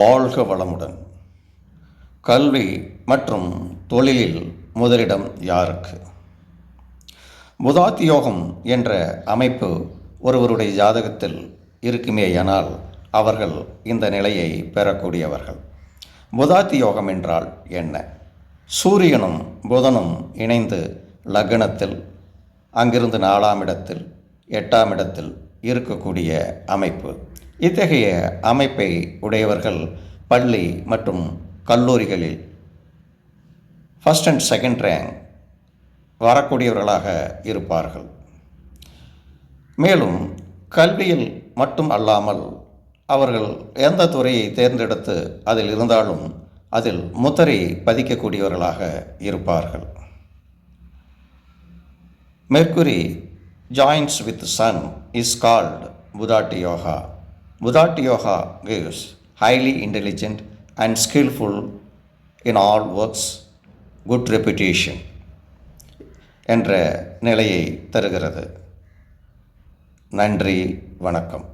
வாழ்க வளமுடன். கல்வி மற்றும் தொழிலில் முதலிடம் யாருக்கு? புதாத்தி யோகம் என்ற அமைப்பு ஒருவருடைய ஜாதகத்தில் இருக்குமேயானால் அவர்கள் இந்த நிலையை பெறக்கூடியவர்கள். புதாத்தி யோகம் என்றால் என்ன? சூரியனும் புதனும் இணைந்து லக்னத்தில், அங்கிருந்து 4ஆம் இடத்தில், 8ஆம் இடத்தில் இருக்கக்கூடிய அமைப்பு. இத்தகைய அமைப்பை உடையவர்கள் பள்ளி மற்றும் கல்லூரிகளில் ஃபஸ்ட் அண்ட் செகண்ட் ரேங்க் வரக்கூடியவர்களாக இருப்பார்கள். மேலும் கல்வியில் மட்டும் அல்லாமல் அவர்கள் எந்த துறையை தேர்ந்தெடுத்து அதில் இருந்தாலும் அதில் முத்திரை பதிக்கக்கூடியவர்களாக இருப்பார்கள். Mercury joins with Sun is called Budhati Yoga. Budhati Yoga gives highly intelligent and skillful in all works, good reputation என்ற நிலையை தருகிறது. நன்றி, வணக்கம்.